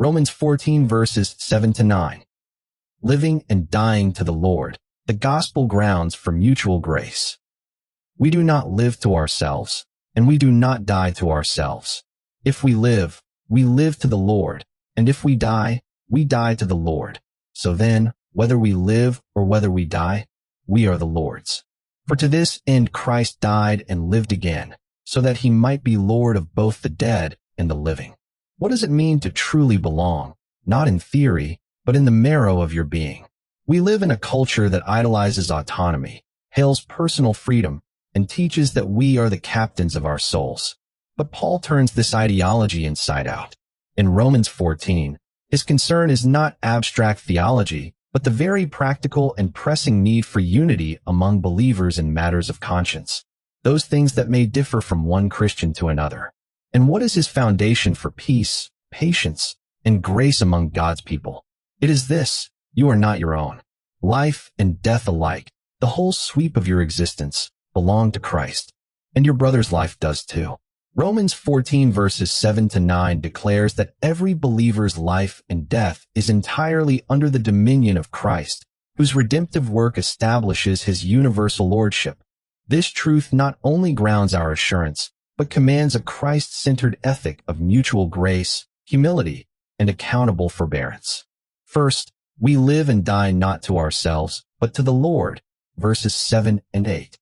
Romans 14 verses 7 to 9. Living and dying to the Lord, the gospel grounds for mutual grace. We do not live to ourselves, and we do not die to ourselves. If we live to the Lord, and if we die to the Lord. So then, whether we live or whether we die, we are the Lord's. For to this end Christ died and lived again, so that he might be Lord of both the dead and the living. What does it mean to truly belong, not in theory, but in the marrow of your being? We live in a culture that idolizes autonomy, hails personal freedom, and teaches that we are the captains of our souls. But Paul turns this ideology inside out. In Romans 14, his concern is not abstract theology, but the very practical and pressing need for unity among believers in matters of conscience, those things that may differ from one Christian to another. And what is his foundation for peace, patience, and grace among God's people? It is this: you are not your own. Life and death alike, the whole sweep of your existence, belong to Christ, and your brother's life does too. Romans 14 verses 7 to 9 declares that every believer's life and death is entirely under the dominion of Christ, whose redemptive work establishes his universal lordship. This truth not only grounds our assurance, but commands a Christ-centered ethic of mutual grace, humility, and accountable forbearance. First, we live and die not to ourselves, but to the Lord, verses 7 and 8.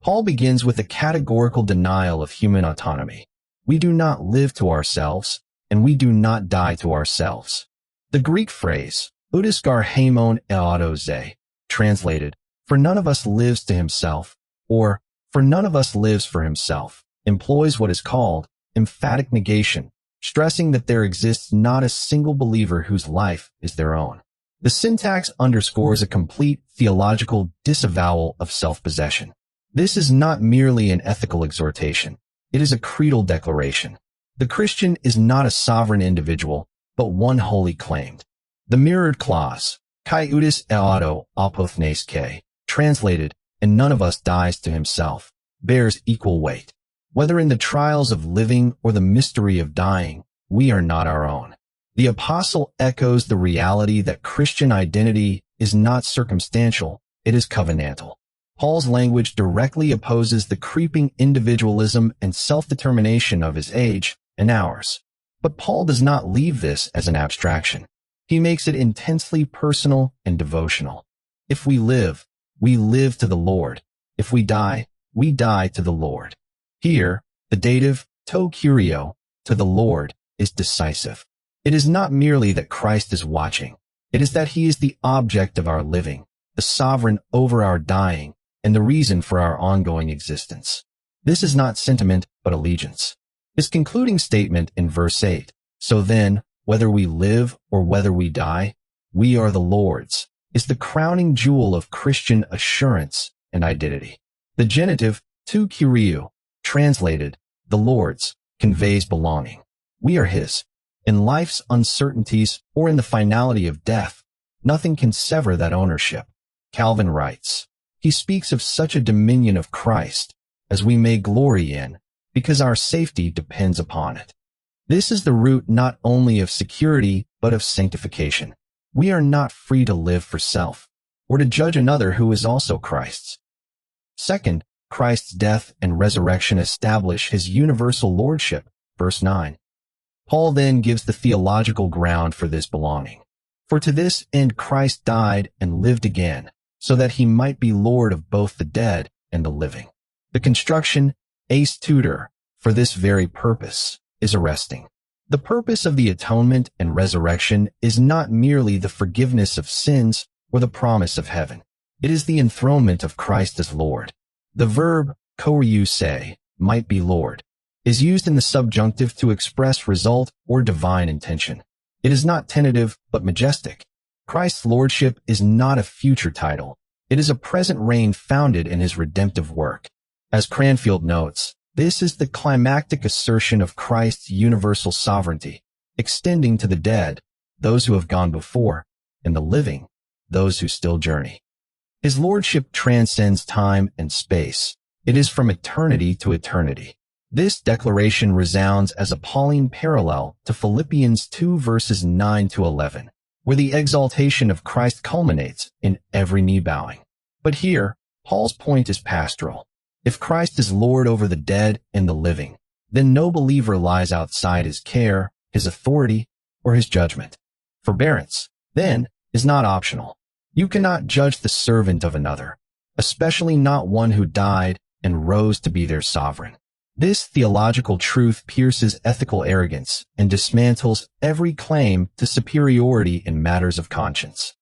Paul begins with a categorical denial of human autonomy. We do not live to ourselves, and we do not die to ourselves. The Greek phrase, "Oudiskar haimon eautos," translated, "For none of us lives to himself," or "For none of us lives for himself," employs what is called emphatic negation, stressing that there exists not a single believer whose life is their own. The syntax underscores a complete theological disavowal of self-possession. This is not merely an ethical exhortation. It is a creedal declaration. The Christian is not a sovereign individual, but one wholly claimed. The mirrored clause, kai oudis eauto apothneske, translated, "And none of us dies to himself," bears equal weight. Whether in the trials of living or the mystery of dying, we are not our own. The apostle echoes the reality that Christian identity is not circumstantial, it is covenantal. Paul's language directly opposes the creeping individualism and self-determination of his age and ours. But Paul does not leave this as an abstraction. He makes it intensely personal and devotional. If we live to the Lord. If we die to the Lord. Here, the dative, to curio, to the Lord, is decisive. It is not merely that Christ is watching. It is that he is the object of our living, the sovereign over our dying, and the reason for our ongoing existence. This is not sentiment, but allegiance. His concluding statement in verse 8, "So then, whether we live or whether we die, we are the Lord's," is the crowning jewel of Christian assurance and identity. The genitive, to curio, translated, "the Lord's," conveys belonging. We are his. In life's uncertainties or in the finality of death, nothing can sever that ownership. Calvin writes, he speaks of such a dominion of Christ as we may glory in, because our safety depends upon it. This is the root not only of security, but of sanctification. We are not free to live for self, or to judge another who is also Christ's. Second, Christ's death and resurrection establish his universal lordship, verse 9. Paul then gives the theological ground for this belonging. For to this end Christ died and lived again, so that he might be Lord of both the dead and the living. The construction, ace tutor, for this very purpose, is arresting. The purpose of the atonement and resurrection is not merely the forgiveness of sins or the promise of heaven. It is the enthronement of Christ as Lord. The verb, say, might be Lord, is used in the subjunctive to express result or divine intention. It is not tentative, but majestic. Christ's lordship is not a future title. It is a present reign founded in his redemptive work. As Cranfield notes, this is the climactic assertion of Christ's universal sovereignty, extending to the dead, those who have gone before, and the living, those who still journey. His lordship transcends time and space. It is from eternity to eternity. This declaration resounds as a Pauline parallel to Philippians 2 verses 9 to 11, where the exaltation of Christ culminates in every knee bowing. But here, Paul's point is pastoral. If Christ is Lord over the dead and the living, then no believer lies outside his care, his authority, or his judgment. Forbearance, then, is not optional. You cannot judge the servant of another, especially not one who died and rose to be their sovereign. This theological truth pierces ethical arrogance and dismantles every claim to superiority in matters of conscience.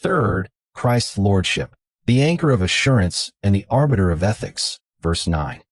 Third, Christ's lordship, the anchor of assurance and the arbiter of ethics, verse 9.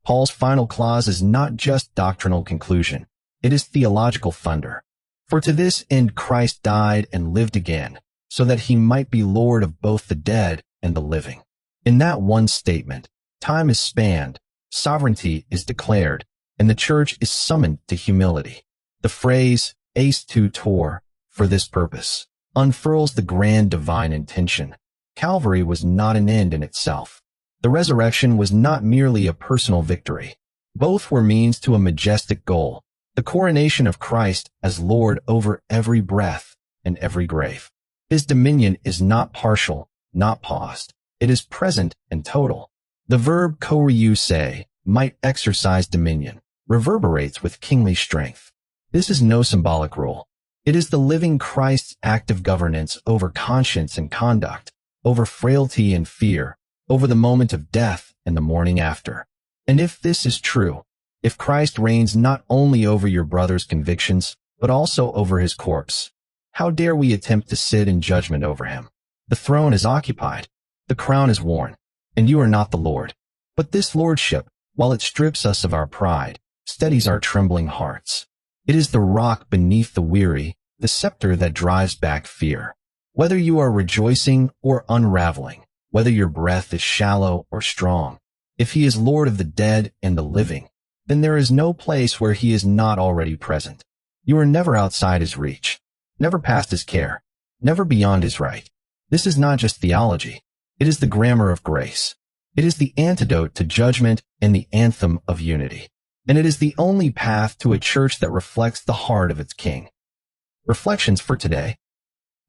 Paul's final clause is not just doctrinal conclusion, it is theological thunder. For to this end Christ died and lived again, so that he might be Lord of both the dead and the living. In that one statement, time is spanned, sovereignty is declared, and the church is summoned to humility. The phrase, eis tu tor, for this purpose, unfurls the grand divine intention. Calvary was not an end in itself. The resurrection was not merely a personal victory. Both were means to a majestic goal, the coronation of Christ as Lord over every breath and every grave. His dominion is not partial, not paused. It is present and total. The verb choreiousse, might exercise dominion, reverberates with kingly strength. This is no symbolic rule. It is the living Christ's active governance over conscience and conduct, over frailty and fear, over the moment of death and the morning after. And if this is true, if Christ reigns not only over your brother's convictions, but also over his corpse, how dare we attempt to sit in judgment over him? The throne is occupied, the crown is worn, and you are not the Lord. But this lordship, while it strips us of our pride, steadies our trembling hearts. It is the rock beneath the weary, the scepter that drives back fear. Whether you are rejoicing or unraveling, whether your breath is shallow or strong, if he is Lord of the dead and the living, then there is no place where he is not already present. You are never outside his reach, never past his care, never beyond his right. This is not just theology. It is the grammar of grace. It is the antidote to judgment and the anthem of unity. And it is the only path to a church that reflects the heart of its King. Reflections for today.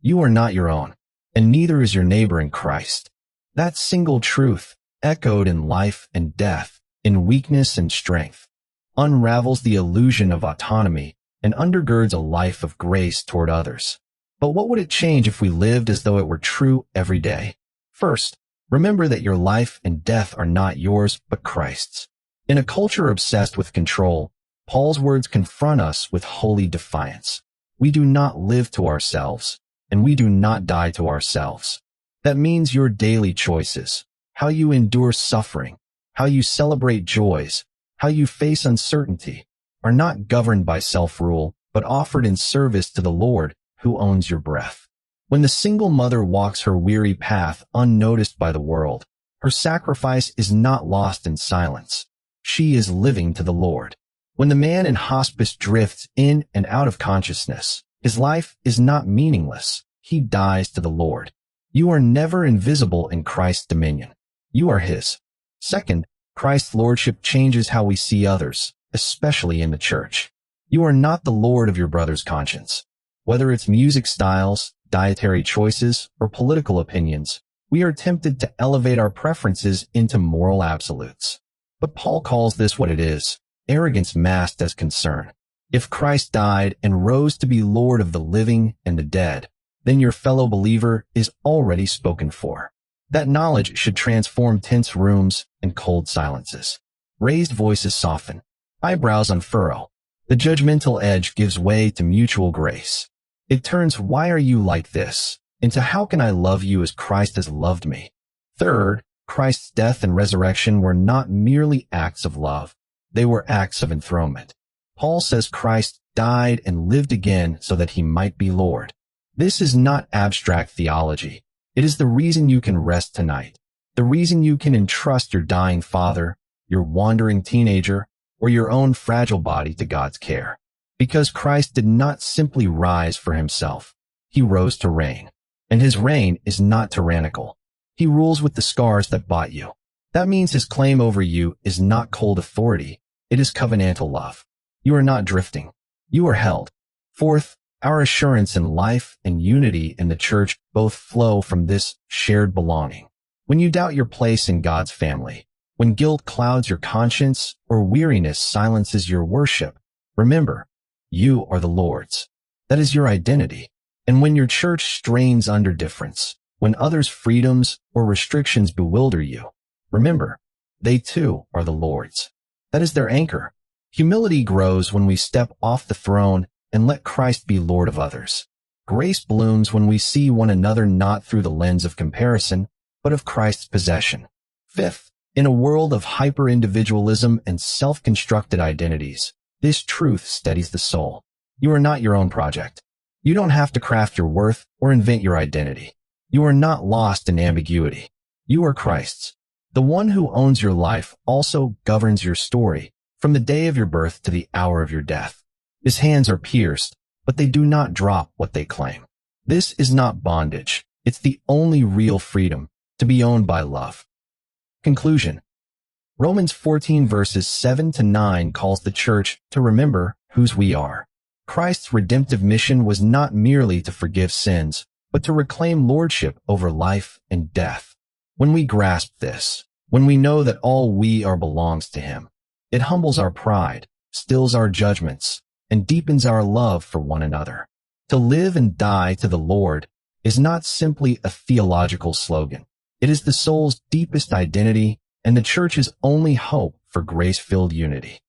You are not your own, and neither is your neighbor in Christ. That single truth, echoed in life and death, in weakness and strength, unravels the illusion of autonomy and undergirds a life of grace toward others. But what would it change if we lived as though it were true every day? First, remember that your life and death are not yours, but Christ's. In a culture obsessed with control, Paul's words confront us with holy defiance. We do not live to ourselves, and we do not die to ourselves. That means your daily choices, how you endure suffering, how you celebrate joys, how you face uncertainty, are not governed by self-rule, but offered in service to the Lord who owns your breath. When the single mother walks her weary path unnoticed by the world, her sacrifice is not lost in silence. She is living to the Lord. When the man in hospice drifts in and out of consciousness, his life is not meaningless. He dies to the Lord. You are never invisible in Christ's dominion. You are his. Second, Christ's lordship changes how we see others, especially in the church. You are not the Lord of your brother's conscience. Whether it's music styles, dietary choices, or political opinions, we are tempted to elevate our preferences into moral absolutes. But Paul calls this what it is, arrogance masked as concern. If Christ died and rose to be Lord of the living and the dead, then your fellow believer is already spoken for. That knowledge should transform tense rooms and cold silences. Raised voices soften, eyebrows unfurrow. The judgmental edge gives way to mutual grace. It turns "why are you like this?" into "how can I love you as Christ has loved me?" Third, Christ's death and resurrection were not merely acts of love. They were acts of enthronement. Paul says Christ died and lived again so that he might be Lord. This is not abstract theology. It is the reason you can rest tonight, the reason you can entrust your dying father, your wandering teenager, or your own fragile body to God's care. Because Christ did not simply rise for himself. He rose to reign. And his reign is not tyrannical. He rules with the scars that bought you. That means his claim over you is not cold authority, it is covenantal love. You are not drifting. You are held. Fourth, our assurance in life and unity in the church both flow from this shared belonging. When you doubt your place in God's family, when guilt clouds your conscience or weariness silences your worship, remember, you are the Lord's. That is your identity. And when your church strains under difference, when others' freedoms or restrictions bewilder you, remember, they too are the Lord's. That is their anchor. Humility grows when we step off the throne and let Christ be Lord of others. Grace blooms when we see one another not through the lens of comparison, but of Christ's possession. Fifth, in a world of hyper-individualism and self-constructed identities, this truth steadies the soul. You are not your own project. You don't have to craft your worth or invent your identity. You are not lost in ambiguity. You are Christ's. The one who owns your life also governs your story, from the day of your birth to the hour of your death. His hands are pierced, but they do not drop what they claim. This is not bondage. It's the only real freedom, to be owned by love. Conclusion. Romans 14 verses 7 to 9 calls the church to remember whose we are. Christ's redemptive mission was not merely to forgive sins, but to reclaim lordship over life and death. When we grasp this, when we know that all we are belongs to him, it humbles our pride, stills our judgments, and deepens our love for one another. To live and die to the Lord is not simply a theological slogan. It is the soul's deepest identity and the church's only hope for grace-filled unity.